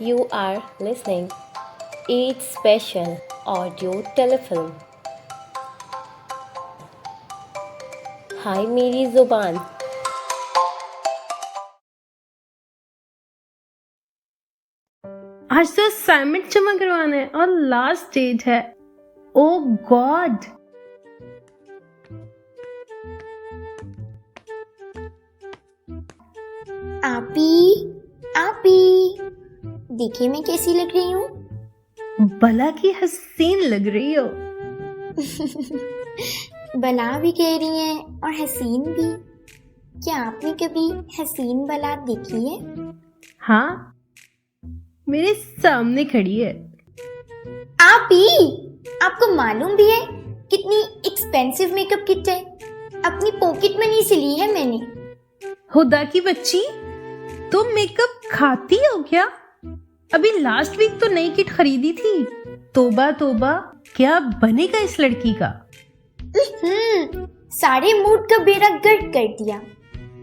You are listening Eid Special Audio Telefilm. हाय मेरी जुबान। आज तो असाइनमेंट जमा करवाना है और लास्ट स्टेज है। ओ गॉड। आपी देखिए मैं कैसी लग रही हूँ। भला की हसीन लग रही हो। बला भी कह रही हैं और हसीन भी। क्या आपने कभी हसीन बला देखी है? हाँ, मेरे सामने खड़ी है। आपको मालूम भी है कितनी एक्सपेंसिव मेकअप किट है? अपनी पॉकेट मनी से ली है मैंने। खुदा की बच्ची, तुम मेकअप खाती हो क्या? अभी लास्ट वीक तो नई किट खरीदी थी। तोबा तोबा, क्या बनेगा इस लड़की का? सारे मूड का बेड़ा गर्क कर दिया।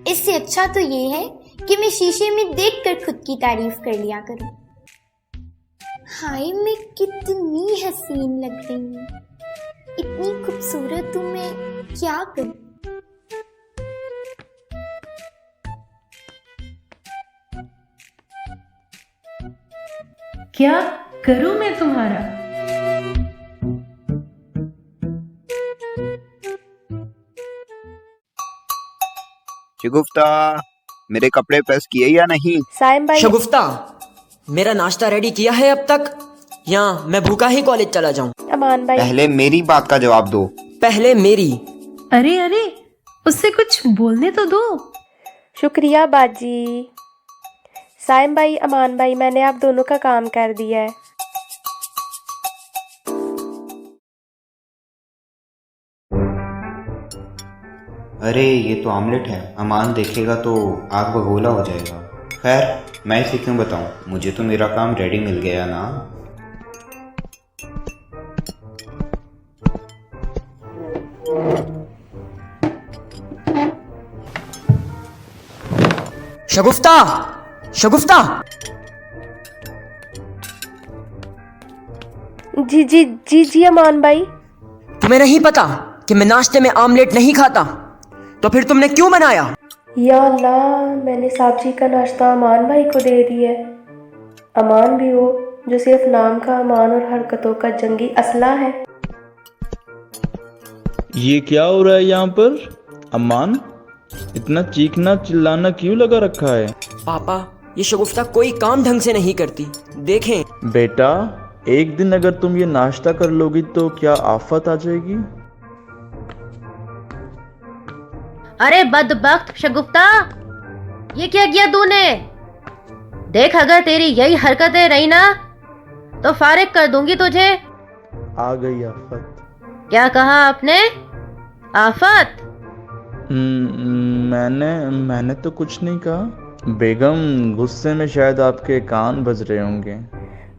इससे अच्छा तो ये है कि मैं शीशे में देखकर खुद की तारीफ कर लिया करूं। हाय, मैं कितनी हसीन लग रही हूँ। इतनी खूबसूरत हूँ मैं, क्या करूं? क्या करूं मैं तुम्हारा? शगुफ्ता, मेरे कपड़े प्रेस किए या नहीं? साइम भाई। शगुफ्ता, मेरा नाश्ता रेडी किया है अब तक, या मैं भूखा ही कॉलेज चला जाऊं? अमान भाई। पहले मेरी बात का जवाब दो। पहले मेरी। अरे अरे, उससे कुछ बोलने तो दो। शुक्रिया बाजी। साइम भाई, अमान भाई, मैंने आप दोनों का काम कर दिया है। अरे ये तो आमलेट है, अमान देखेगा तो आग बगोला हो जाएगा। खैर, मैं इसे क्यों बताऊं, मुझे तो मेरा काम रेडी मिल गया ना। शगुफ्ता, शगुफ्ता। जी जी जी जी अमान भाई। तुम्हें नहीं पता कि मैं नाश्ते में आमलेट नहीं खाता? तो फिर तुमने क्यों बनाया? या अल्लाह, मैंने सब्जी का नाश्ता अमान भाई को दे दिया। अमान भी हो जो सिर्फ नाम का अमान और हरकतों का जंगी असला है। ये क्या हो रहा है यहाँ पर? अमान, इतना चीखना चिल्लाना क्यों लगा रखा है? पापा, ये शगुफ्ता कोई काम ढंग से नहीं करती, देखें। बेटा, एक दिन अगर तुम ये नाश्ता कर लोगी तो क्या आफत आ जाएगी? अरे बदबख्त शगुफ्ता, ये क्या किया तूने? देख, अगर तेरी यही हरकतें रही ना तो फारिग कर दूंगी तुझे। आ गई आफत। क्या कहा आपने? आफत? मैंने तो कुछ नहीं कहा। बेगम, गुस्से में शायद आपके कान बज रहे होंगे।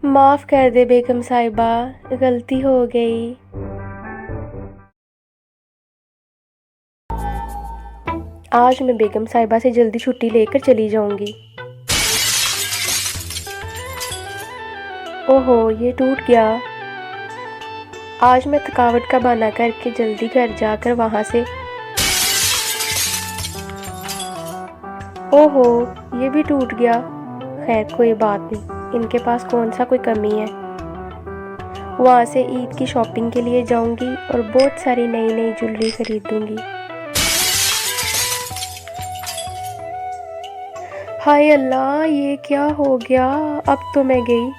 माफ कर दे बेगम साहिबा, गलती हो गई। आज मैं बेगम साहिबा से जल्दी छुट्टी लेकर चली जाऊंगी। ओहो, ये टूट गया। आज मैं थकावट का बहाना करके जल्दी घर जाकर वहां से। ओहो, ये भी टूट गया। खैर, कोई बात नहीं, इनके पास कौन सा कोई कमी है। वहां से ईद की शॉपिंग के लिए जाऊंगी और बहुत सारी नई नई ज्वेलरी खरीदूंगी। हाय अल्लाह, ये क्या हो गया? अब तो मैं गई।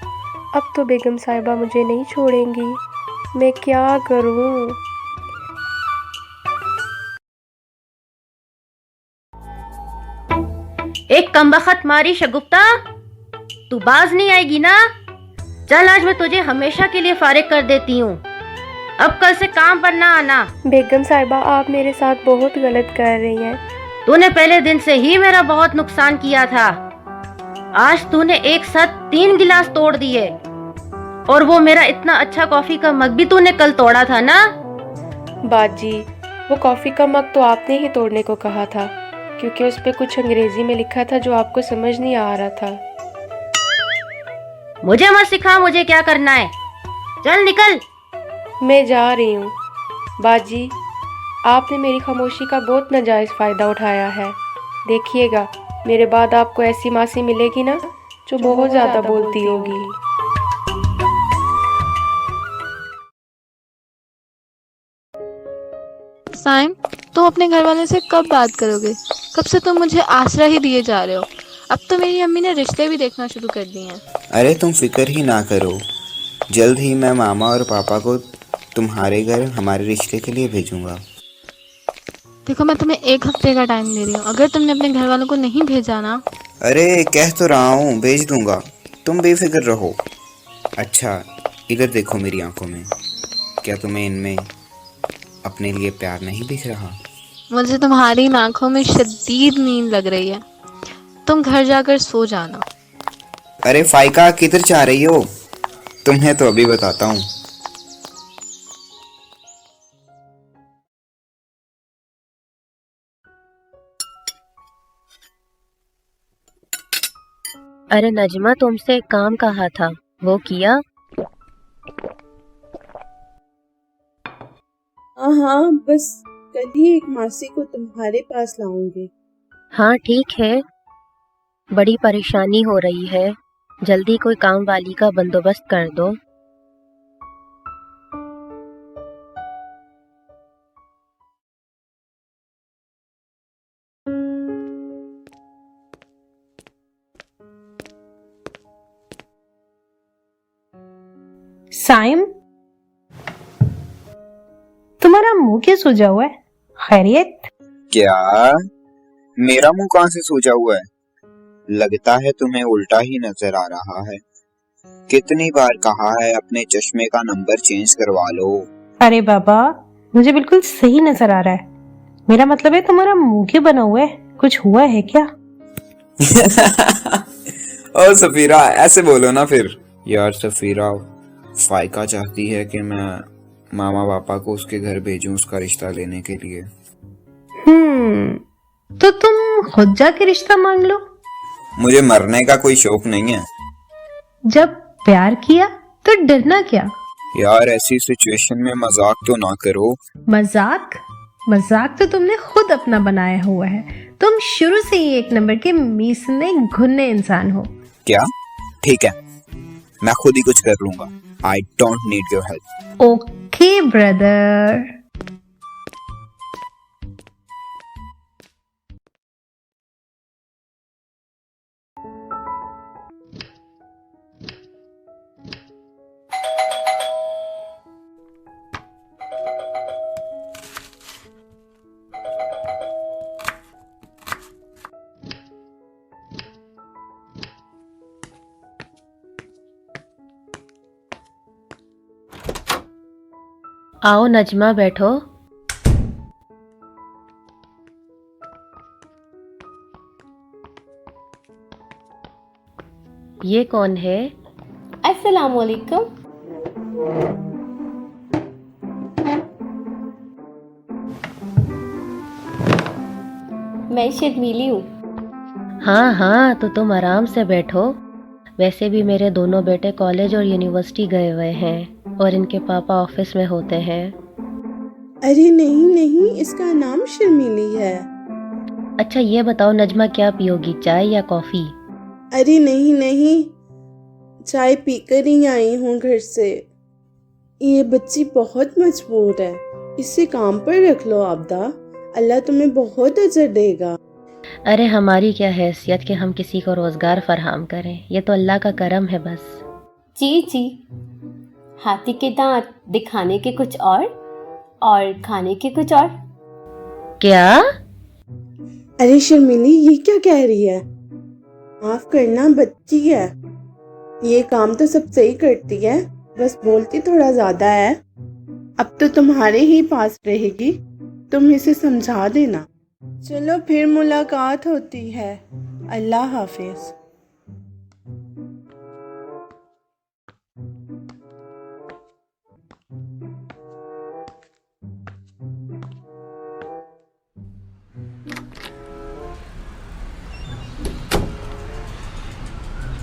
अब तो बेगम साहिबा मुझे नहीं छोड़ेंगी। मैं क्या करूं? एक कमबख्त मारी शगुफ्ता, तू बाज नहीं आएगी ना? चल, आज मैं तुझे हमेशा के लिए फारिग कर देती हूँ। अब कल से काम पर ना आना। बेगम साहिबा, आप मेरे साथ बहुत गलत कर रही हैं। तूने पहले दिन से ही मेरा बहुत नुकसान किया था। आज तूने एक साथ 3 गिलास तोड़ दिए, और वो मेरा इतना अच्छा कॉफी का मग भी तूने कल तोड़ा था ना? बाजी, वो कॉफी का मग तो आपने ही तोड़ने को कहा था, क्योंकि उस पे कुछ अंग्रेजी में लिखा था जो आपको समझ नहीं आ रहा था। मुझे मत सिखा मुझे क्या करना है। चल निकल। मैं जा रही हूँ। बाजी, आपने मेरी खामोशी का बहुत नाजायज़ फ़ायदा उठाया है। देखिएगा, मेरे बाद आपको ऐसी मासी मिलेगी ना जो बहुत ज़्यादा बोलती होगी। साइम, तुम अपने घर वालों से कब बात करोगे? कब से तुम मुझे आसरा ही दिए जा रहे हो। अब तो मेरी अम्मी ने रिश्ते भी देखना शुरू कर दिए हैं। अरे तुम फिक्र ही ना करो, जल्द ही मैं मामा और पापा को तुम्हारे घर हमारे रिश्ते के लिए भेजूंगा। देखो, मैं तुम्हें 1 हफ्ते का टाइम दे रही हूँ। अगर तुमने अपने घर वालों को नहीं भेजा ना। अरे कह तो रहा हूँ, भेज दूंगा, तुम बेफिक्र रहो। अच्छा, इधर देखो मेरी आंखों में, क्या तुम्हें इनमें अपने लिए प्यार नहीं दिख रहा? मुझे तुम्हारी इन आंखों में शदीद नींद लग रही है। तुम घर जाकर सो जाना। अरे फाइका, किधर जा रही हो? तुम्हें तो अभी बताता हूँ। अरे नजमा, तुमसे एक काम कहा था, वो किया? हाँ, बस कल ही एक मासी को तुम्हारे पास लाऊंगी। हाँ ठीक है, बड़ी परेशानी हो रही है, जल्दी कोई काम वाली का बंदोबस्त कर दो। साइम, तुम्हारा मुंह क्यों सूजा हुआ है? खैरियत? क्या? मेरा मुंह कहाँ से सूजा हुआ है? लगता है तुम्हें उल्टा ही नजर आ रहा है। कितनी बार कहा है अपने चश्मे का नंबर चेंज करवा लो। अरे बाबा, मुझे बिल्कुल सही नजर आ रहा है। मेरा मतलब है तुम्हारा मुंह क्यों बना हुआ है? कुछ हुआ है क्या? ओ सफीरा, ऐसे बोलो ना फिर। यार सफीरा, फाइका चाहती है कि मैं मामा पापा को उसके घर भेजूं उसका रिश्ता लेने के लिए। तो तुम खुद जाके रिश्ता मांग लो। मुझे मरने का कोई शौक नहीं है। जब प्यार किया तो डरना क्या? यार ऐसी सिचुएशन में मजाक तो ना करो। मजाक? मजाक तो तुमने खुद अपना बनाया हुआ है। तुम शुरू से ही 1 नंबर के मीसने घुन्ने इंसान हो। क्या? ठीक है, मैं खुद ही कुछ कर लूंगा। I don't need your help. Okay brother. आओ नजमा, बैठो। ये कौन है? अस्सलाम वालेकुम। मैं शर्मीली हूँ। हाँ हाँ, तो तुम आराम से बैठो। वैसे भी मेरे दोनों बेटे कॉलेज और यूनिवर्सिटी गए हुए हैं और इनके पापा ऑफिस में होते हैं। अरे नहीं नहीं, इसका नाम शर्मीली है। अच्छा ये बताओ नजमा, क्या पियोगी, चाय या कॉफी? अरे नहीं नहीं, चाय पीकर ही आई हूँ घर से। ये बच्ची बहुत मजबूर है, इसे काम पर रख लो आबदा, अल्लाह तुम्हें बहुत अजर देगा। अरे हमारी क्या हैसियत कि हम किसी को रोजगार फराहम करें, ये तो अल्लाह का करम है बस। जी जी, हाथी के दांत दिखाने के कुछ और खाने के कुछ और। क्या? अरे शर्मीली, ये क्या कह रही है? माफ करना, बच्ची है, ये काम तो सब सही करती है, बस बोलती थोड़ा ज्यादा है। अब तो तुम्हारे ही पास रहेगी, तुम इसे समझा देना। चलो फिर मुलाकात होती है, अल्लाह हाफिज।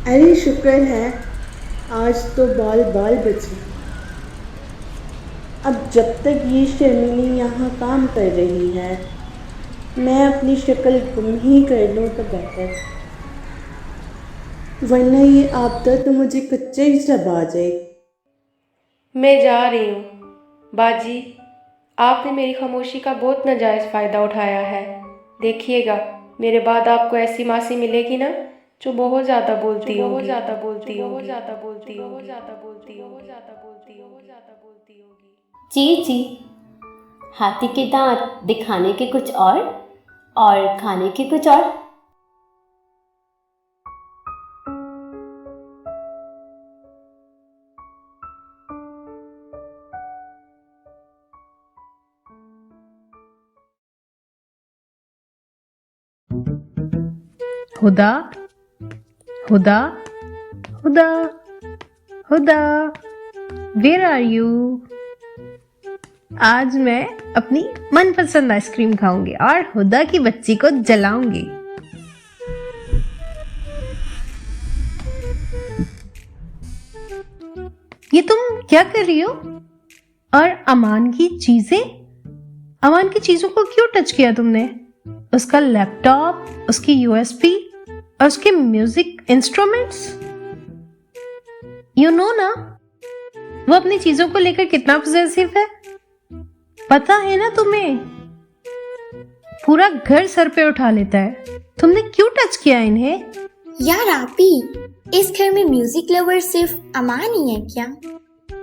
अरे शुक्र है आज तो बाल बाल बचे। अब जब तक ये शर्मिली यहाँ काम कर रही है, मैं अपनी शक्ल गुम ही कर लूँ तो बेहतर, वरना ये आपदा तो मुझे कच्चे ही चबा जाए। मैं जा रही हूँ। बाजी, आपने मेरी खामोशी का बहुत नाजायज़ फ़ायदा उठाया है। देखिएगा, मेरे बाद आपको ऐसी मासी मिलेगी ना जो बहुत ज़्यादा बोलती होगी, बहुत ज़्यादा बोलती होगी, बहुत ज़्यादा बोलती होगी, बहुत ज़्यादा बोलती होगी, बहुत ज़्यादा बोलती होगी, बहुत ज़्यादा बोलती होगी। जी जी, हाथी के दांत दिखाने के कुछ और खाने के कुछ और। हुदा, हुदा, हुदा, हुदा, वेयर आर यू? आज मैं अपनी मनपसंद आइसक्रीम खाऊंगी और हुदा की बच्ची को जलाऊंगी। ये तुम क्या कर रही हो? और अमान की चीजों को क्यों टच किया तुमने? उसका लैपटॉप, उसकी यूएसबी और उसके म्यूजिक इंस्ट्रूमेंट्स। यू नो ना, वो अपनी चीजों को लेकर कितना पॉसेसिव है। पता है ना तुम्हें? पूरा घर सर पे उठा लेता है। तुमने क्यों टच किया इन्हें? यार आपी, इस घर में म्यूजिक लवर सिर्फ अमान ही है क्या?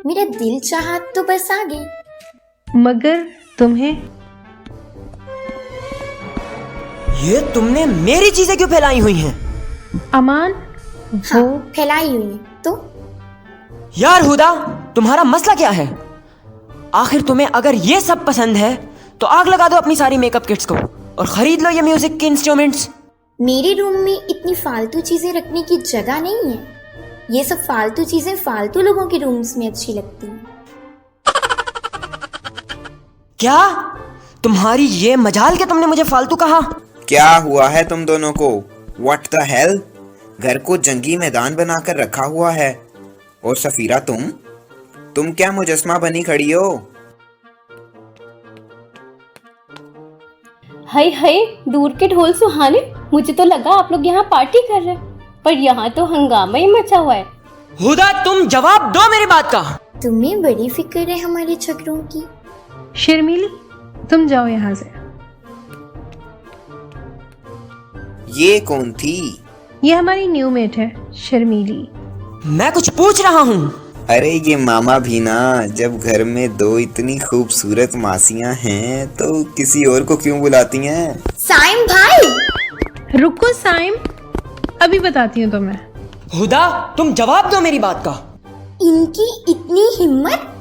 मेरा दिल चाहा तो बस आ गई। मगर तुम्हें ये तुमने मेरी चीजें क्यों फैलाई हुई हैं? अमान, हाँ, फैलाई हुई है तो। यार हुदा, तुम्हारा मसला क्या है? आखिर तुम्हें अगर ये सब पसंद है तो आग लगा दो अपनी सारी मेकअप किट्स को और खरीद लो ये म्यूजिक के इंस्ट्रूमेंट्स। मेरे रूम में इतनी फालतू चीजें रखने की जगह नहीं है। ये सब फालतू चीजें फालतू लोगों के रूम्स में अच्छी लगती हैं। क्या तुम्हारी ये मजाल के तुमने मुझे फालतू कहा? क्या हुआ है तुम दोनों को? What the hell? घर को जंगी मैदान बनाकर रखा हुआ है। और सफीरा, तुम क्या मुजस्मा बनी खड़ी हो? हाय हाय, दूर के ढोल सुहाने। मुझे तो लगा आप लोग यहाँ पार्टी कर रहे हैं, पर यहाँ तो हंगामा ही मचा हुआ है। हुदा, तुम जवाब दो मेरी बात का। तुम्हें बड़ी फिक्र है हमारे झगड़ों की। शर्मीली, तुम जाओ यहाँ से। ये कौन थी? ये हमारी न्यू मेट है, शर्मीली। मैं कुछ पूछ रहा हूँ। अरे ये मामा भी ना, जब घर में दो इतनी खूबसूरत मासियां हैं तो किसी और को क्यों बुलाती हैं? साइम भाई, रुको साइम, अभी बताती हूँ तुम्हें। हुदा, तुम जवाब दो मेरी बात का। इनकी इतनी हिम्मत।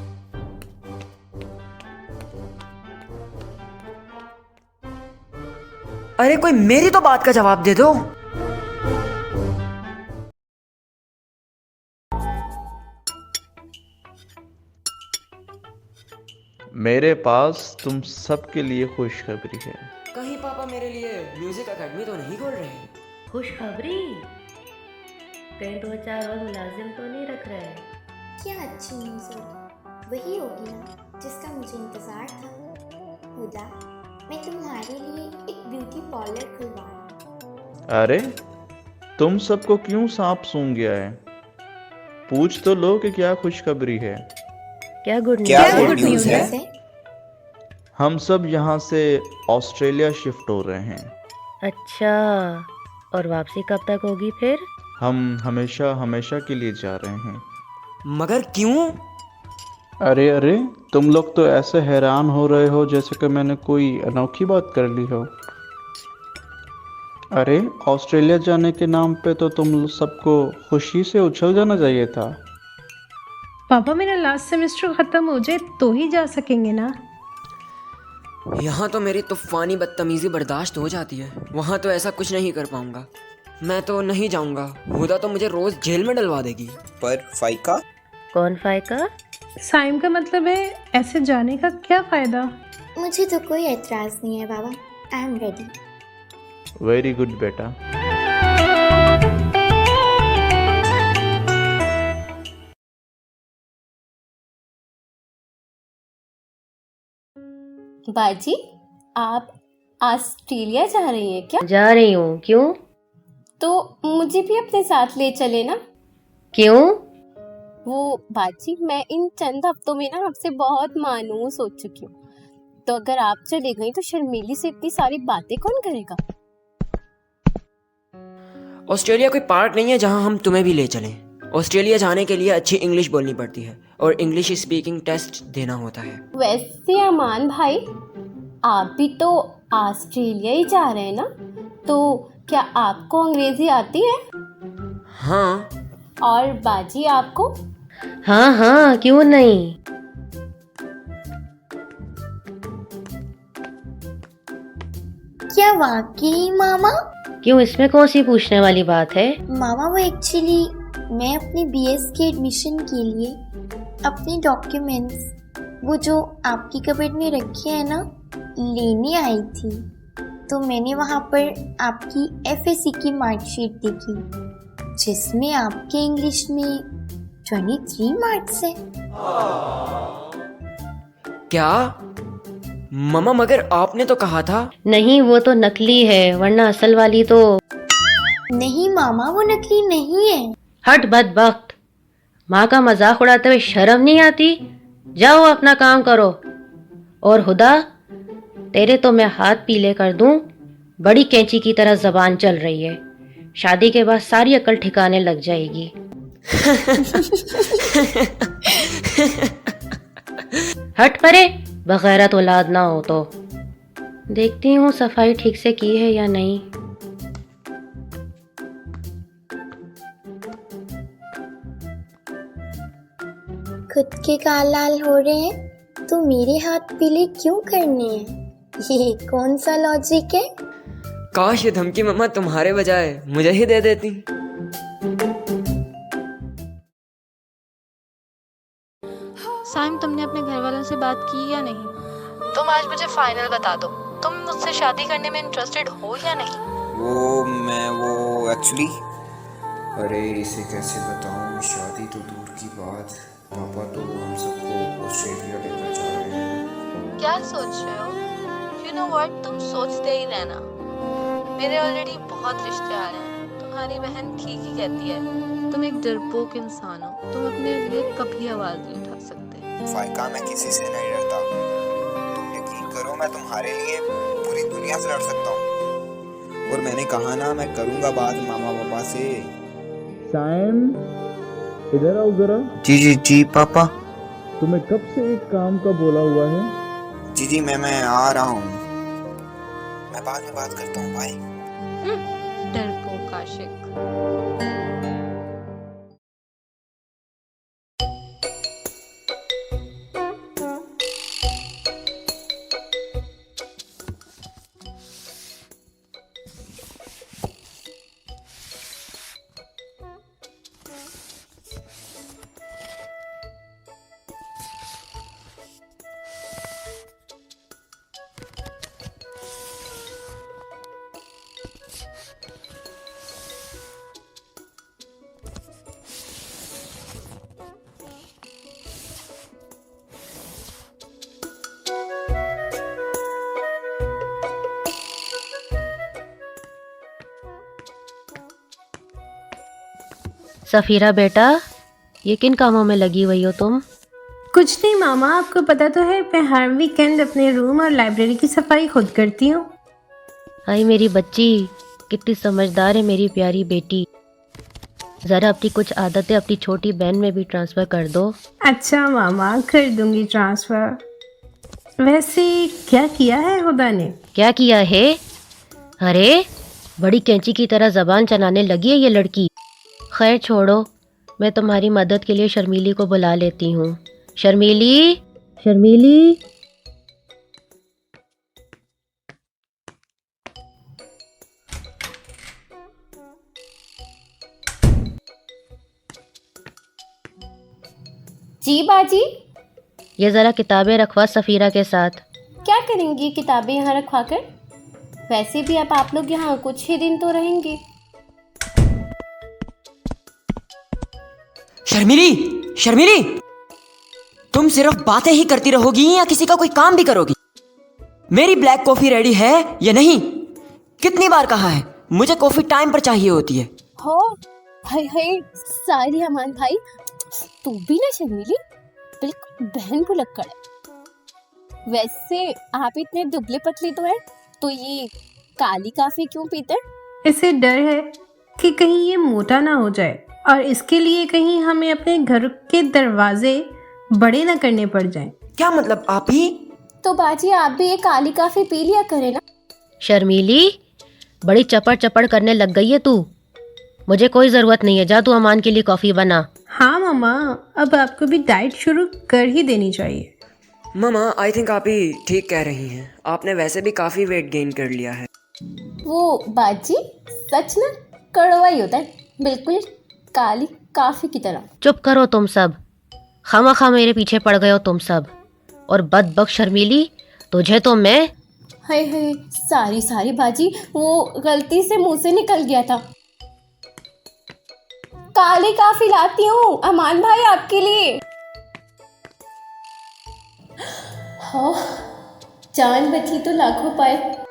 अरे कोई मेरी तो बात का जवाब दे दो। मेरे पास तुम सबके लिए खुशखबरी है। कहीं पापा मेरे लिए म्यूजिक एकेडमी तो नहीं खोल रहे? खुशखबरी? कहीं 2-4 और मुलाजिम तो नहीं रख रहे हैं? क्या अच्छी न्यूज़ होगी, वही होगी ना जिसका मुझे इंतजार था। हुदा, मैं तुम्हारे लिए एक ब्यूटी पार्लर खुलवा रहा हूँ। अरे तुम सबको क्यों सांप सूंघ गया है? पूछ तो लो कि क्या खुशखबरी है। क्या गुड न्यूज़ है? हम सब यहाँ से ऑस्ट्रेलिया शिफ्ट हो रहे हैं। अच्छा, और वापसी कब तक होगी फिर? हम हमेशा हमेशा के लिए जा रहे हैं। मगर क्यों? अरे तुम लोग तो ऐसे हैरान हो रहे हो जैसे कि मैंने कोई अनोखी बात कर ली हो। अरे ऑस्ट्रेलिया जाने के नाम पे तो तुम सबको खुशी से उछल जाना चाहिए था। पापा, मेरा लास्ट सेमेस्टर खत्म हो जाए तो ही जा सकेंगे ना। यहाँ तो मेरी तूफानी बदतमीजी बर्दाश्त हो जाती है, वहाँ तो ऐसा कुछ नहीं कर पाऊंगा। मैं तो नहीं जाऊंगा। हुदा तो मुझे रोज जेल में डलवा देगी। पर फाइका? कौन फाइका? साइम का मतलब है ऐसे जाने का क्या फायदा? मुझे तो कोई एतराज नहीं है बाबा, I am ready. Very good बेटा। बाजी, आप ऑस्ट्रेलिया जा रही हैं क्या? जा रही हूँ। क्यों? तो मुझे भी अपने साथ ले चले ना। क्यों? वो बाजी, मैं इन चंद हफ्तों में ना आपसे बहुत मायूस हो चुकी हूँ। तो अगर आप चले गई तो शर्मीली से इतनी सारी बातें कौन करेगा? ऑस्ट्रेलिया कोई पार्क नहीं है जहां हम तुम्हें भी ले चलें। ऑस्ट्रेलिया जाने के लिए अच्छी इंग्लिश बोलनी पड़ती है और इंग्लिश स्पीकिंग टेस्ट देना होता है। वैसे अमान भाई, आप भी तो ऑस्ट्रेलिया ही जा रहे हैं ना, तो क्या आपको अंग्रेजी आती है? हाँ। और बाजी आपको? हाँ हाँ, क्यों नहीं। क्या वाकई मामा? क्यों, इसमें कौन सी पूछने वाली बात है? मामा वो एक्चुअली मैं अपने बीएस के एडमिशन के लिए अपने डॉक्यूमेंट्स, वो जो आपकी कबर्ड में रखे हैं ना, लेने आई थी। तो मैंने वहाँ पर आपकी एफएससी की मार्कशीट देखी जिसमें आपके इंग्लिश में 23 मार्क्स है। क्या मम्मा, मगर आपने तो कहा था। नहीं, वो तो नकली है, वरना असल वाली तो। नहीं मामा, वो नकली नहीं है। हट बदबख्त, माँ का मजाक उड़ाते हुए शर्म नहीं आती? जाओ अपना काम करो। और हुदा, तेरे तो मैं हाथ पीले कर दूं, बड़ी कैंची की तरह जबान चल रही है। शादी के बाद सारी अकल ठिकाने लग जाएगी। हट परे, बगैरत औलाद ना हो तो। देखती हूँ सफाई ठीक से की है या नहीं। खुद के काल लाल हो रहे हैं तो मेरे हाथ पीले क्यों करने हैं? ये कौन सा लॉजिक है? काश ये धमकी मम्मा तुम्हारे बजाय मुझे ही दे देती। साइम, तुमने अपने घर वालों से बात की या नहीं? तुम आज मुझे फाइनल बता दो, तुम मुझसे शादी करने में इंटरेस्टेड हो या नहीं? वो एक्चुअली, अरे इसे कैसे बताऊं, शादी तो दूर की बात, पापा तो हम सबको ऑस्ट्रेलिया लेकर जा रहे हैं। क्या सोच रहे हो? यू नो व्हाट, तुम सोचते ही रहना। मेरे ऑलरेडी बहुत रिश्ते आ रहे हैं। तुम्हारी बहन ठीक ही कहती है, तुम एक डरपोक इंसान हो। तुम अपने लिए कभी आवाज नहीं उठा सकते। फायका, मैं किसी से नहीं डरता। तुम यकीन करो, मैं तुम्हारे लिए पूरी दुनिया से लड़ सकता हूँ। और मैंने कहा ना, मैं करूँगा बात मामा पापा से। साइम, इधर आओ जरा। जी जी जी पापा। तुम्हें कब से एक काम का बोला हुआ है? जी जी मैं आ रहा हूँ, मैं बाद में बात करता हूँ, बाय। डरपोक आशिक। सफीरा बेटा, ये किन कामों में लगी हुई हो तुम? कुछ नहीं मामा, आपको पता तो है मैं हर वीकेंड अपने रूम और लाइब्रेरी की सफाई खुद करती हूँ। आई मेरी बच्ची, कितनी समझदार है मेरी प्यारी बेटी। जरा अपनी कुछ आदतें अपनी छोटी बहन में भी ट्रांसफर कर दो। अच्छा मामा, कर दूंगी ट्रांसफर। वैसे क्या किया है हुदा ने? क्या किया है? अरे बड़ी कैंची की तरह जबान चलाने लगी है ये लड़की। खैर छोड़ो, मैं तुम्हारी मदद के लिए शर्मीली को बुला लेती हूँ। शर्मीली, शर्मीली। जी बाजी। ये जरा किताबें रखवा सफीरा के साथ। क्या करेंगी किताबें यहाँ रखवा कर? वैसे भी अब आप लोग यहाँ कुछ ही दिन तो रहेंगे। शर्मिली, शर्मिली, तुम सिर्फ बातें ही करती रहोगी या किसी का कोई काम भी करोगी? मेरी ब्लैक कॉफी रेडी है या नहीं? कितनी बार कहा है, मुझे कॉफी टाइम पर चाहिए होती है। हो हाय हाय सारी अमान भाई, तू भी ना शर्मीली, बिल्कुल बहन भुलक्कड़ है। वैसे आप इतने दुबले पतले तो हैं, तो ये काली काफी क्यों पीते हैं? इसे डर है कि कहीं ये मोटा ना हो जाए और इसके लिए कहीं हमें अपने घर के दरवाजे बड़े ना करने पड़ जाएं। क्या मतलब आप ही? तो बाजी आप भी ये काली काफी पी लिया करे ना। शर्मीली, बड़ी चपड़ चपड़ करने लग गई है तू। मुझे कोई ज़रूरत नहीं है, जा तू अमान के लिए कॉफ़ी बना। हाँ मामा, अब आपको भी डाइट शुरू कर ही देनी चाहिए। मामा, आई थिंक आप ही ठीक कह रही हैं। आपने वैसे भी काफ़ी वेट गेन कर लिया है। वो बाजी सच ना कड़वा ही होता है, बिल्कुल काली काफी की तरह। चुप करो तुम सब, खामखा मेरे पीछे पड़ गए हो तुम सब। और बदबक शर्मीली, तुझे तो मैं। हाय हाय सारी बाजी, वो गलती से मुंह से निकल गया था। काली काफी लाती हूँ अमान भाई आपके लिए। हाँ, जान बची तो लाखों पाए।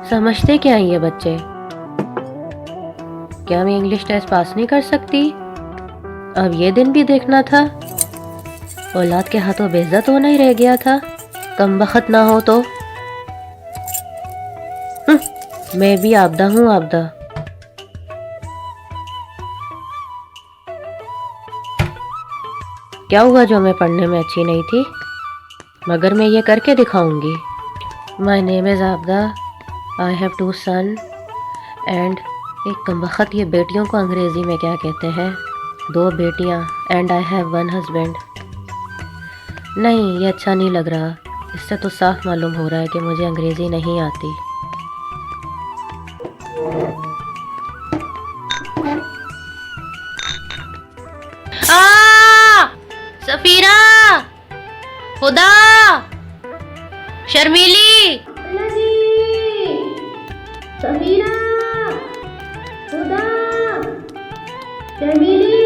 समझते क्या हैं ये बच्चे? क्या मैं इंग्लिश टेस्ट पास नहीं कर सकती? अब ये दिन भी देखना था। औलाद के हाथों बेइज्जत होना ही रह गया था, कमबख्त ना हो तो। मैं भी आपदा हूँ, आपदा। क्या हुआ जो मैं पढ़ने में अच्छी नहीं थी? मगर मैं ये करके दिखाऊंगी। माय नेम इज़ आपदा, आई हैव 2 सन एंड एक कमबख्त, ये बेटियों को अंग्रेज़ी में क्या कहते हैं? 2 बेटियां, एंड आई हैव 1 हस्बैंड। नहीं, ये अच्छा नहीं लग रहा। इससे तो साफ मालूम हो रहा है कि मुझे अंग्रेज़ी नहीं आती। सफीरा, खुदा, शर्मीली, सफीरा, खुदा, शर्मीली।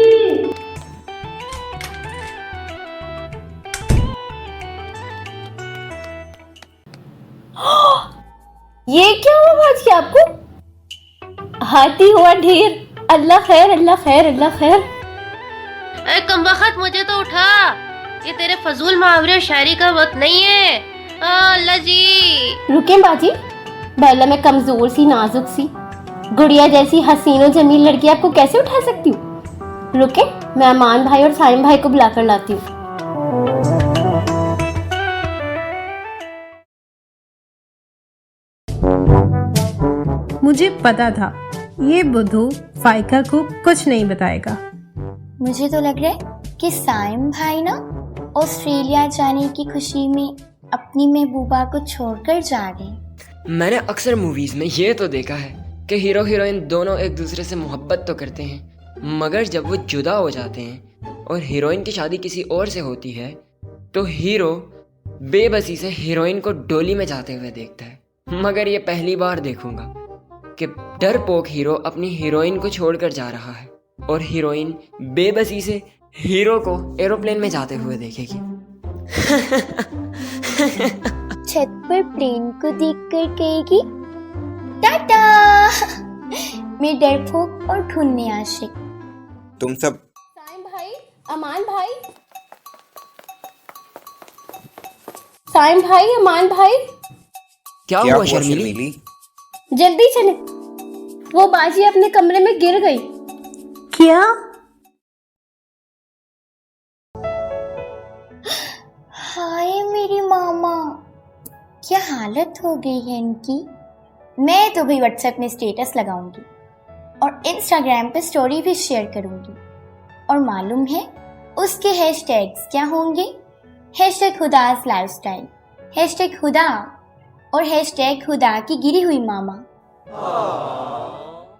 ये क्या हुआ बाजी आपको? हाथी हुआ ढेर। अल्लाह खैर, अल्लाह खैर, अल्लाह खैर। अरे कमबख्त, मुझे तो उठा। ये तेरे फजूल मुहावरे और शायरी का वक्त नहीं है। अल्लाह जी। रुके बाजी, भला मैं कमजोर सी नाजुक सी गुड़िया जैसी हसीन और जमील लड़की आपको कैसे उठा सकती हूँ? रुके, मैं अमान भाई और साइम भाई को बुलाकर लाती हूँ। मुझे पता था ये बुद्धू फाइका को कुछ नहीं बताएगा। मुझे तो लग रहा है कि साइम भाई ना ऑस्ट्रेलिया जाने की खुशी में अपनी महबूबा को छोड़कर जा रहे हैं। मैंने अक्सर मूवीज में ये तो देखा है कि हीरो हीरोइन दोनों एक दूसरे से मोहब्बत तो करते हैं, मगर जब वो जुदा हो जाते हैं और हीरोइन की शादी किसी और से होती है तो हीरो बेबसी से हीरोइन को डोली में जाते हुए देखता है। मगर ये पहली बार देखूंगा कि डरपोक हीरो अपनी हीरोइन को छोड़कर जा रहा है और हीरोइन बेबसी से हीरो को एरोप्लेन में जाते हुए देखेगी। छत पर प्लेन को देखकर कहेगी टाटा। मैं डरपोक और ढूंढने आशिक। तुम सब साइम भाई, अमान भाई, साइम भाई, अमान भाई, क्या हुआ शर्मीली? जल्दी चले, वो बाजी अपने कमरे में गिर गई। क्या? हाय मेरी मामा, क्या हालत हो गई है इनकी। मैं तो भाई व्हाट्सएप में स्टेटस लगाऊंगी और इंस्टाग्राम पे स्टोरी भी शेयर करूंगी। और मालूम है उसके हैशटैग्स क्या होंगे? हैशटैग हुदास लाइफस्टाइल, हैशटैग हुदा और हैशटैग हुदा की गिरी हुई मामा।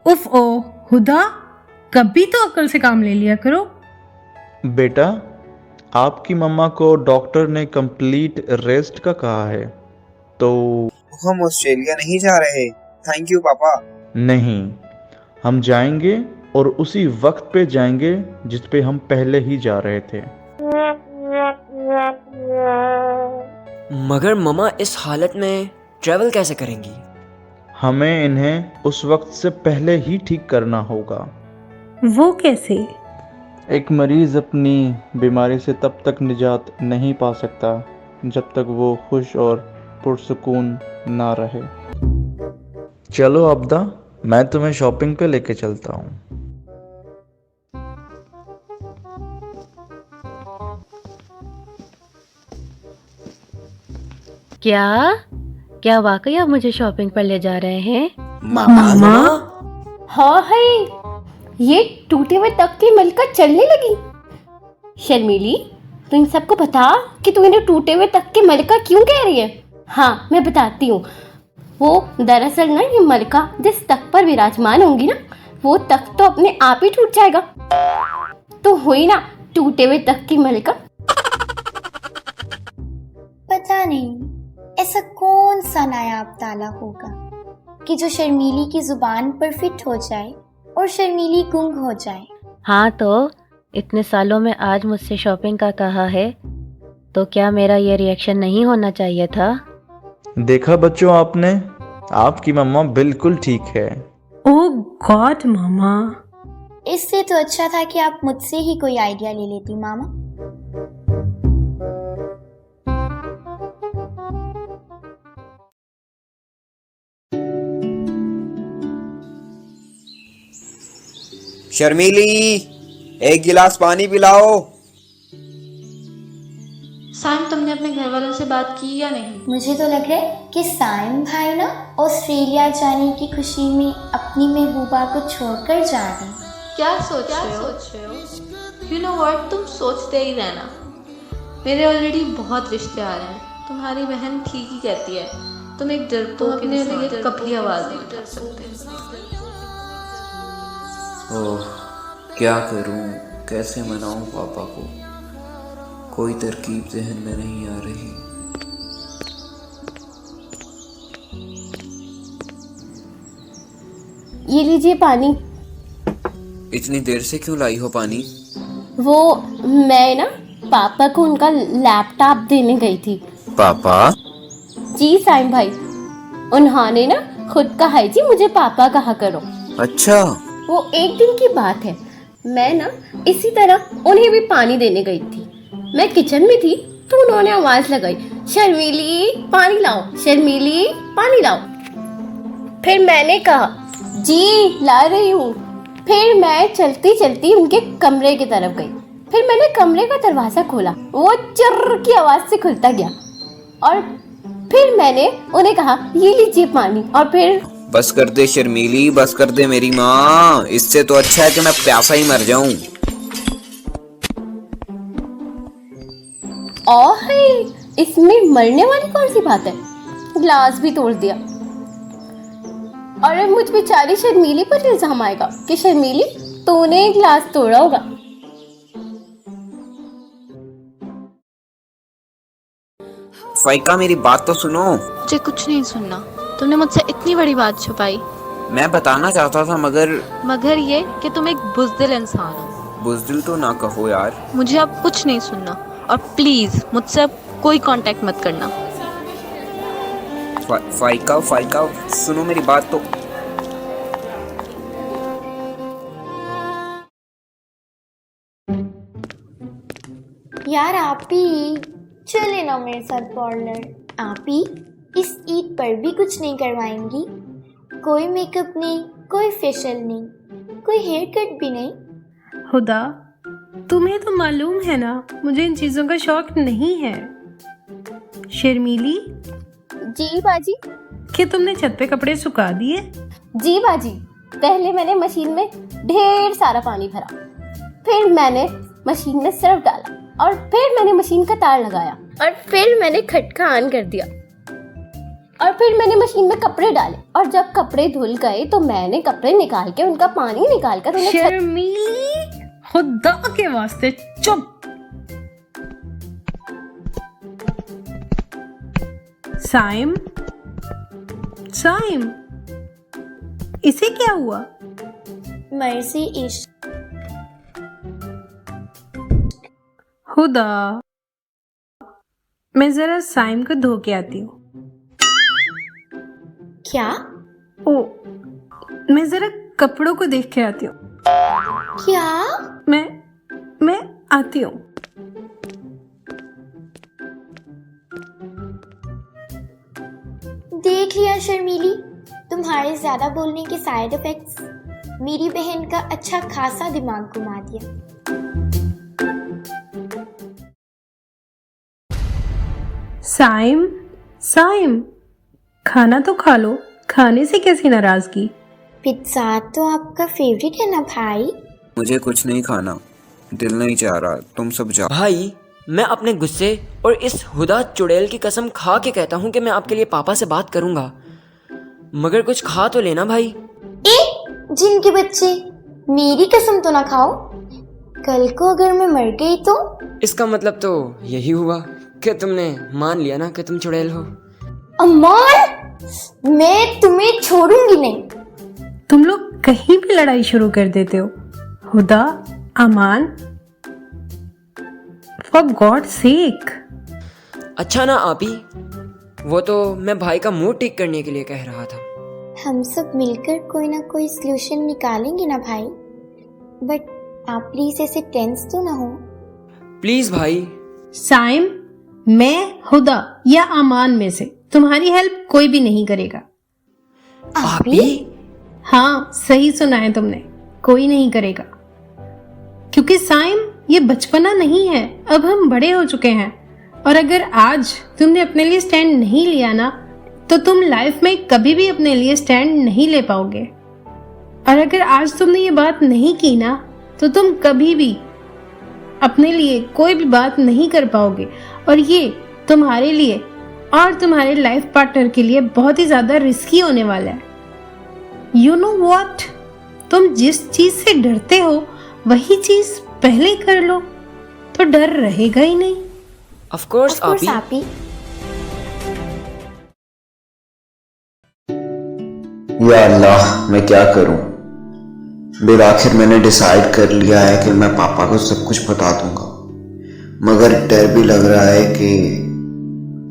उफ ओ हुदा, कभी तो अक्ल से काम ले लिया करो। बेटा, आपकी मम्मा को डॉक्टर ने कंप्लीट रेस्ट का कहा है, तो हम ऑस्ट्रेलिया नहीं जा रहे। थैंक यू पापा। नहीं, हम जाएंगे और उसी वक्त पे जाएंगे जिस पे हम पहले ही जा रहे थे। मगर ममा इस हालत में ट्रैवल कैसे करेंगी? हमें इन्हें उस वक्त से पहले ही ठीक करना होगा। वो कैसे? एक मरीज अपनी बीमारी से तब तक निजात नहीं पा सकता जब तक वो खुश और पुरसुकून ना रहे। चलो अब्दा, मैं तुम्हें शॉपिंग पे लेके चलता हूँ। क्या क्या वाकई आप मुझे शॉपिंग पर ले जा रहे हैं? मामा? हाँ है, ये टूटे हुए तक की मलका चलने लगी। शर्मीली, तू इन सबको बता कि तू इन्हें टूटे हुए तक के मलका क्यों कह रही है। हाँ, मैं बताती हूँ। वो दरअसल ना, ये मलका जिस तख्त पर विराजमान होंगी ना, वो तख्त तो अपने आप ही टूट जाएगा। तो हुई ना टूटे हुए तख्त की मलका। पता नहीं ऐसा कौन सा नायाब ताला होगा कि जो शर्मीली की जुबान पर फिट हो जाए और शर्मीली गुंग हो जाए। हाँ, तो इतने सालों में आज मुझसे शॉपिंग का कहा है, तो क्या मेरा ये रिएक्शन नहीं होना चाहिए था? देखा बच्चों आपने, आपकी मम्मा बिल्कुल ठीक है। ओ गॉड मामा। इससे तो अच्छा था कि आप मुझसे ही कोई आइडिया ले लेती मामा। शर्मीली, एक गिलास पानी पिलाओ। साइम, तुमने अपने घर वालों से बात की या नहीं? मुझे तो लग रहा है कि साइम भाई ना ऑस्ट्रेलिया जाने की खुशी में अपनी महबूबा को छोड़कर जा रहे हैं। क्या सोच रहे हो? यू नो व्हाट, तुम सोचते ही रहना। मेरे ऑलरेडी बहुत रिश्ते आ रहे हैं। तुम्हारी बहन ठीक ही कहती है, तुम एक डरपोक अपने लिए कभी आवाज नहीं उठा सकते। ओह, क्या करूं, कैसे मनाऊं पापा को? कोई तरकीब जहन में नहीं आ रही। ये लीजिए पानी। इतनी देर से क्यों लाई हो पानी? वो मैं ना पापा को उनका लैपटॉप देने गई थी। पापा? जी साइम भाई, उन्होंने ना खुद कहा है जी मुझे पापा कहा करो। अच्छा। वो एक दिन की बात है, मैं ना इसी तरह उन्हें भी पानी देने गई थी। मैं किचन में थी तो उन्होंने आवाज लगाई, शर्मीली पानी लाओ, शर्मीली पानी लाओ। फिर मैंने कहा जी ला रही हूँ। फिर मैं चलती चलती उनके कमरे की तरफ गई। फिर मैंने कमरे का दरवाजा खोला, वो चर्र की आवाज से खुलता गया। और फिर मैंने उन्हें कहा ये लीजिए पानी। और फिर बस कर दे शर्मीली, बस कर दे मेरी माँ। इससे तो अच्छा है कि मैं प्यासा ही मर जाऊं। इसमें मरने वाली कौन सी बात है? ग्लास भी तोड़ दिया। और अब मुझ बेचारी शर्मीली पर इल्जाम आएगा कि शर्मीली तूने ग्लास तोड़ा होगा। फाइका, मेरी बात तो सुनो। मुझे कुछ नहीं सुनना। तुमने मुझसे इतनी बड़ी बात छुपाई। मैं बताना चाहता था मगर ये कि तुम एक बुज़दिल इंसान हो। बुज़दिल तो ना कहो यार। मुझे अब कुछ नहीं सुनना, और प्लीज मुझसे अब कोई कांटेक्ट मत करना। फाइका, सुनो मेरी बात तो। यार आप ही चले ना मेरे साथ पार्लर। आप ही इस ईद पर भी कुछ नहीं करवाएंगी? कोई मेकअप नहीं, कोई फेशियल नहीं, कोई हेयर कट भी नहीं। हुदा, तुम्हें तो मालूम है ना मुझे इन चीजों का शौक नहीं है। शर्मीली, जी बाजी। क्या तुमने छत पे कपड़े सुखा दिए? जी बाजी, पहले मैंने मशीन में ढेर सारा पानी भरा, फिर मैंने मशीन में सर्फ डाला, और फिर मैंने मशीन का तार लगाया, और फिर मैंने खटका ऑन कर दिया। और फिर मैंने मशीन में कपड़े डाले और जब कपड़े धुल गए तो मैंने कपड़े निकाल के उनका पानी निकाल कर उन्हें शर्मीली, खुदा के वास्ते चुप। साइम, साइम, इसे क्या हुआ? मर्जी इश्क। खुदा, मैं जरा साइम को धो के आती हूँ। क्या? ओ, मैं जरा कपड़ों को देख के आती हूँ। क्या? मैं आती हूँ। देख लिया शर्मीली, तुम्हारे ज्यादा बोलने के साइड इफेक्ट्स मेरी बहन का अच्छा खासा दिमाग घुमा दिया। साइम, साइम, खाना तो खा लो, खाने से कैसी नाराजगी? पिज्जा तो आपका फेवरेट है ना भाई? मुझे कुछ नहीं खाना, दिल नहीं चाह रहा, तुम सब जाओ। भाई, मैं अपने गुस्से और इस हुदा चुड़ैल की कसम खा के कहता हूँ कि मैं आपके लिए पापा से बात करूंगा, मगर कुछ खा तो लेना भाई। जिनके बच्चे, मेरी कसम तो ना खाओ, कल को अगर मैं मर गई तो? इसका मतलब तो यही हुआ कि तुमने मान लिया ना कि तुम चुड़ैल हो। अमान, मैं तुम्हें छोड़ूंगी नहीं। तुम लोग कहीं भी लड़ाई शुरू कर देते हो। हुदा, अमान, फॉर गॉड सेक। अच्छा ना आपी, वो तो मैं भाई का मूड ठीक करने के लिए कह रहा था। हम सब मिलकर कोई ना कोई सलूशन निकालेंगे ना भाई, बट आप प्लीज ऐसे टेंस तो ना हो। प्लीज भाई। साइम, मैं, हुदा या अमान में से तुम्हारी हेल्प कोई भी नहीं करेगा। आपी? हाँ, सही सुना है तुमने, कोई नहीं करेगा। क्योंकि साइम, ये बचपना नहीं है, अब हम बड़े हो चुके हैं, और अगर आज तुमने अपने लिए स्टैंड नहीं लिया ना, तो तुम लाइफ में कभी भी अपने लिए स्टैंड नहीं ले पाओगे। और अगर आज तुमने ये बात नहीं की ना, तो तुम कभी भी अपने लिए कोई भी बात नहीं कर पाओगे, और ये तुम्हारे लिए और तुम्हारे लाइफ पार्टनर के लिए बहुत ही ज्यादा रिस्की होने वाला है। यू नो व्हाट, तुम जिस चीज से डरते हो वही चीज पहले कर लो, तो डर रहेगा ही नहीं। ऑफ कोर्स आपी। या अल्लाह, मैं क्या करूं? फिर आखिर मैंने डिसाइड कर लिया है कि मैं पापा को सब कुछ बता दूंगा, मगर डर भी लग रहा है कि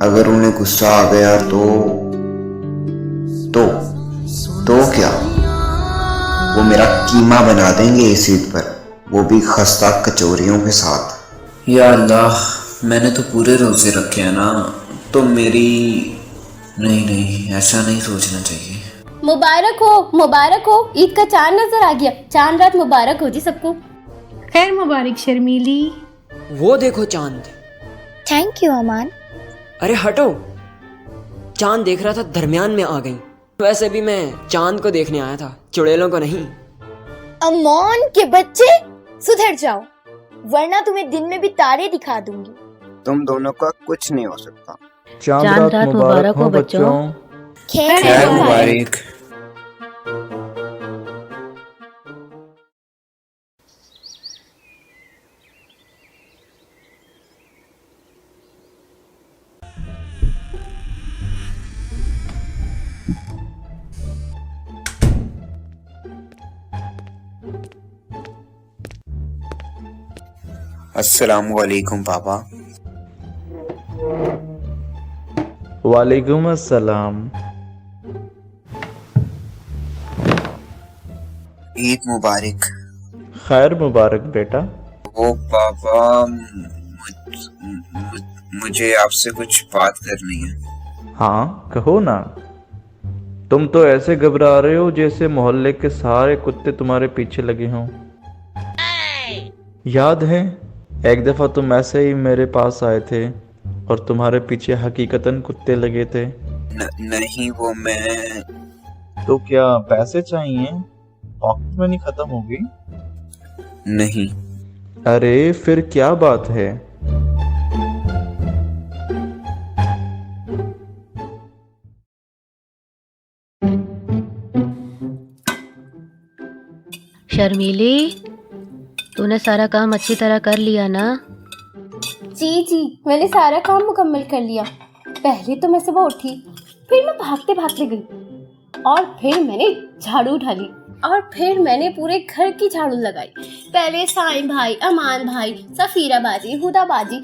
अगर उन्हें गुस्सा आ गया तो क्या वो मेरा कीमा बना देंगे इस ईद पर, वो भी खस्ता कचौरियों के साथ। या अल्लाह, मैंने तो पूरे रोजे रखे हैं ना, तो मेरी नहीं, ऐसा नहीं सोचना चाहिए। मुबारक हो, ईद का चांद नजर आ गया। चांद रात मुबारक हो जी सबको। खैर मुबारक शर्मीली। वो देखो चांद। थैंक यू अमान। अरे हटो, चांद देख रहा था, दरमियान में आ गई। वैसे भी मैं चांद को देखने आया था, चुड़ैलों को नहीं। अमान के बच्चे, सुधर जाओ, वरना तुम्हें दिन में भी तारे दिखा दूंगी। तुम दोनों का कुछ नहीं हो सकता। चांद रात मुबारक हो बच्चों। खैर मुबारक। अस्सलामु अलैकुम पापा। वालेकुम अस्सलाम। ईद मुबारक। खैर मुबारक बेटा। वो पापा, मुझे आपसे कुछ बात करनी है। हाँ कहो ना। तुम तो ऐसे घबरा रहे हो जैसे मोहल्ले के सारे कुत्ते तुम्हारे पीछे लगे हों। याद है एक दफा तुम ऐसे ही मेरे पास आए थे और तुम्हारे पीछे हकीकतन कुत्ते लगे थे। नहीं, वो मैं। तो क्या पैसे चाहिए? पॉकेट मनी खत्म हो गई? नहीं। अरे फिर क्या बात है? शर्मीली, तूने सारा काम अच्छी तरह कर लिया ना? जी जी, मैंने सारा काम मुकम्मल कर लिया। पहले तो मैं सुबह उठी, फिर मैं भागते भागते गई और फिर मैंने झाड़ू उठा ली और फिर मैंने पूरे घर की झाड़ू लगाई। पहले साईं भाई, अमान भाई, सफीरा बाजी, हुदा बाजी,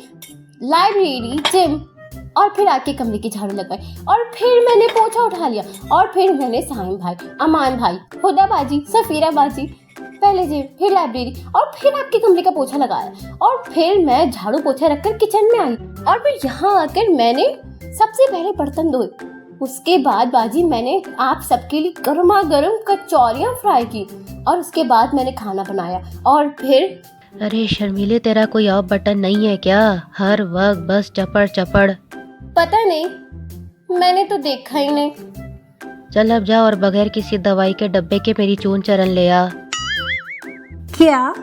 लाइब्रेरी, जिम और फिर आके कमरे की झाड़ू लगाई और फिर मैंने पोछा उठा लिया और फिर मैंने साईं भाई, अमान भाई, हुदा बाजी, सफीरा बाजी, पहले जिम, फिर लाइब्रेरी और फिर आपके कमरे का पोछा लगाया और फिर मैं झाड़ू पोछा रखकर किचन में आई और फिर यहाँ आकर मैंने सबसे पहले बर्तन धोए। उसके बाद बाजी मैंने आप सबके लिए गर्मा गर्म कचौरियाँ फ्राई की और उसके बाद मैंने खाना बनाया और फिर। अरे शर्मीले, तेरा कोई ऑफ बटन नहीं है क्या? हर वक्त बस चपड़ चपड़। पता नहीं, मैंने तो देखा ही नहीं। चल अब जा और बगैर किसी दवाई के डब्बे के मेरी चून चरण ले आ। क्या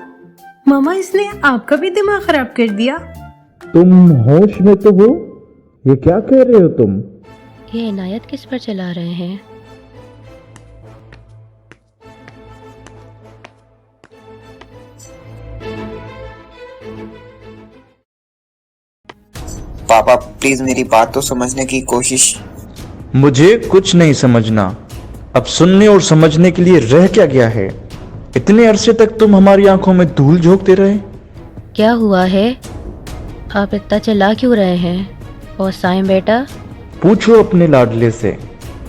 मामा, इसने आपका भी दिमाग खराब कर दिया? तुम होश में तो हो? ये क्या कह रहे हो तुम? ये इनायत किस पर चला रहे हैं? पापा प्लीज मेरी बात तो समझने की कोशिश। मुझे कुछ नहीं समझना। अब सुनने और समझने के लिए रह क्या गया है? इतने अरसे तक तुम हमारी आंखों में धूल झोंकते रहे। क्या हुआ है? आप इतना चिल्ला क्यों रहे हैं? और साईं बेटा? पूछो अपने लाडले से,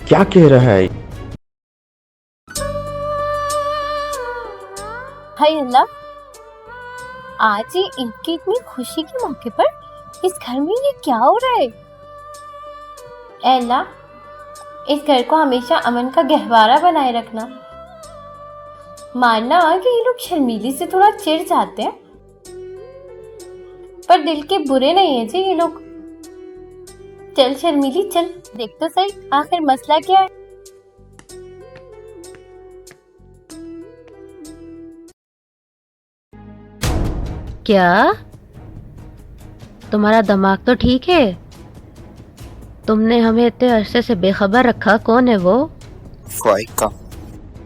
क्या कह रहा है? हाय अल्लाह, आज ही ईद की इतनी खुशी के मौके पर इस घर में ये क्या हो रहा है? ऐ अल्लाह, इस घर को हमेशा अमन का गहवारा बनाए रखना। मानना कि ये लोग शर्मीली से थोड़ा चिढ़ जाते हैं, पर दिल के बुरे नहीं है जी ये लोग। चल शर्मीली चल, देख तो सही आखिर मसला क्या है। क्या तुम्हारा दिमाग तो ठीक है? तुमने हमें इतने अरसे से बेखबर रखा, कौन है वो? फाइका।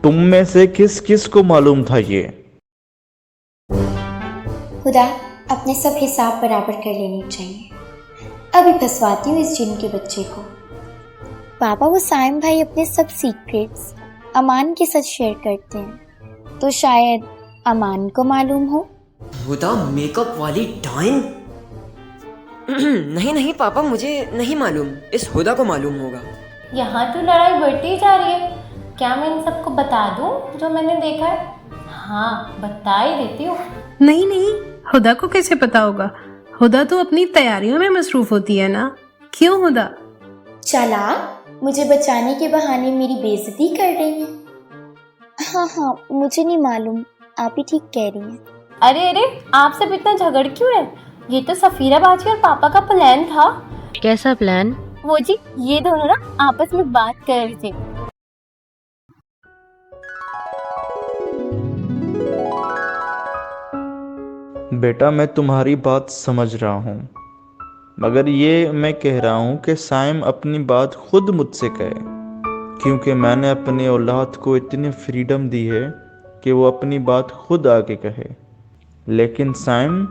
तुम में से किस किस को मालूम था ये? खुदा अपने सब हिसाब बराबर कर लेने चाहिए। अभी फंसवाती हूँ इस जिन के बच्चे को। पापा, वो साइम भाई अपने सब सीक्रेट्स अमान के साथ शेयर करते हैं, तो शायद अमान को मालूम हो। हुदा मेकअप वाली डाइन? नहीं नहीं पापा, मुझे नहीं मालूम, इस हुदा को मालूम होगा। यहाँ तो लड़ाई बढ़ती जा रही है। क्या मैं इन सबको बता दूँ जो मैंने देखा है? हाँ, बता ही देती हूँ। नहीं नहीं, हुदा को कैसे पता होगा? हुदा तो अपनी तैयारियों में मसरूफ होती है ना। क्यों हुदा? चला, मुझे बचाने के बहाने मेरी बेइज्जती कर रही है। हाँ हाँ, मुझे नहीं मालूम, आप ही ठीक कह रही हैं। अरे अरे, आप सब इतना झगड़ क्यों है? ये तो सफीरा बाजी और पापा का प्लान था। कैसा प्लान? वो जी, ये दोनों ना आपस में बात कर रहे थे। बेटा मैं तुम्हारी बात समझ रहा हूँ, मगर ये मैं कह रहा हूँ कि साइम अपनी बात खुद मुझसे कहे, क्योंकि मैंने अपनी औलाद को इतनी फ्रीडम दी है कि वो अपनी बात खुद आके कहे। लेकिन साइम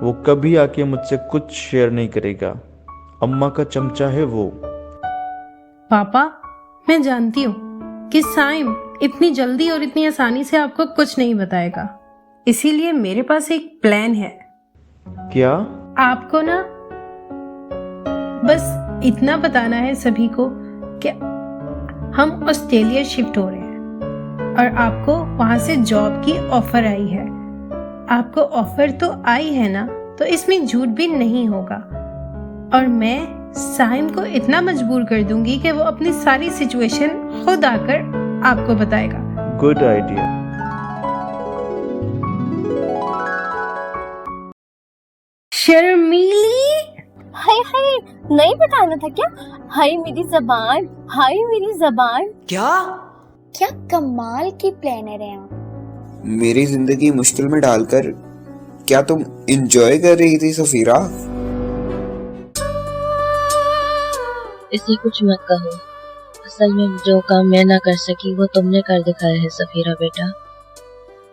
वो कभी आके मुझसे कुछ शेयर नहीं करेगा। अम्मा का चमचा है वो। पापा, मैं जानती हूँ कि साइम इतनी जल्दी और इतनी आसानी से आपको कुछ नहीं बताएगा, इसीलिए मेरे पास एक प्लान है। क्या? आपको ना बस इतना बताना है सभी को कि हम ऑस्ट्रेलिया शिफ्ट हो रहे हैं और आपको वहां से जॉब की ऑफर आई है। आपको ऑफर तो आई है ना, तो इसमें झूठ भी नहीं होगा और मैं साइम को इतना मजबूर कर दूंगी कि वो अपनी सारी सिचुएशन खुद आकर आपको बताएगा। Good idea. शर्मीली, हाय हाय, नहीं बताना था क्या? हाय मेरी जबान, हाय मेरी जबान। क्या कमाल की प्लानर हैं आप। मेरी जिंदगी मुश्किल में डालकर क्या तुम एंजॉय कर रही थी सफीरा? इसे कुछ मत कहो। असल में जो काम मैं ना कर सकी वो तुमने कर दिखाया है सफीरा बेटा।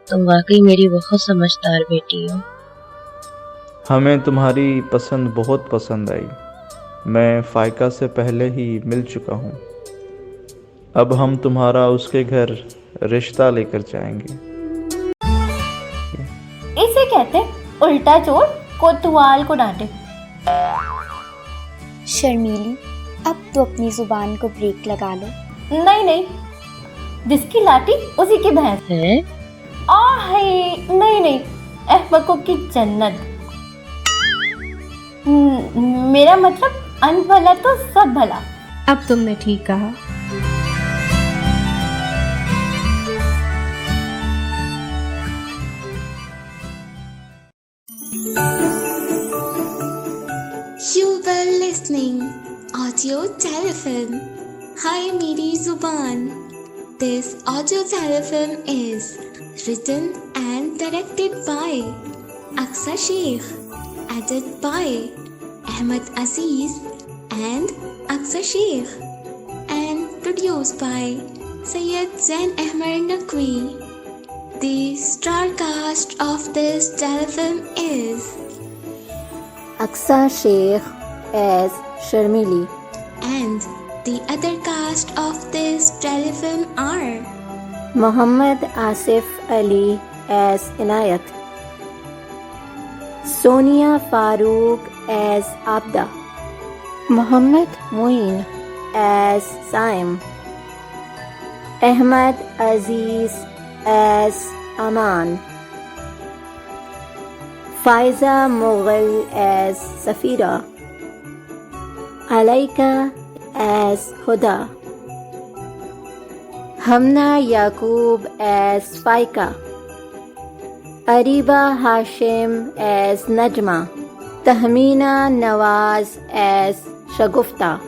तुम वाकई मेरी बहुत समझदार बेटी हो। हमें तुम्हारी पसंद बहुत पसंद आई। मैं फाइका से पहले ही मिल चुका हूँ। अब हम तुम्हारा उसके घर रिश्ता लेकर जाएंगे। इसे कहते हैं उल्टा चोर कोतवाल को डांटे। शर्मीली, अब तो अपनी जुबान को ब्रेक लगा लो। नहीं नहीं, जिसकी लाठी उसी की भैंस है। नहीं नहीं, अहमकों की जन्नत। मेरा मतलब अन भला तो सब भला। अब तुमने ठीक कहा। You were listening audio telefilm Hi मेरी जुबान. This audio telefilm is written and directed by Aqsa Sheikh, edited by Ahmed Aziz and Aqsa Sheikh, and produced by Syed Zain Ahmed Naqvi. The star cast of this telefilm is Aqsa Sheikh as Sharmili, and the other cast of this telefilm are Muhammad Asif Ali as Inayat, Sonia Farooq as Abda, Muhammad Moin as Saim, Ahmed Aziz as Aman, Faiza Mughal as Safira, Alaika as Huda, Hamna Yaqub as Faika, Ariba Hashim as Najma, Tahmina Nawaz as Shagufta,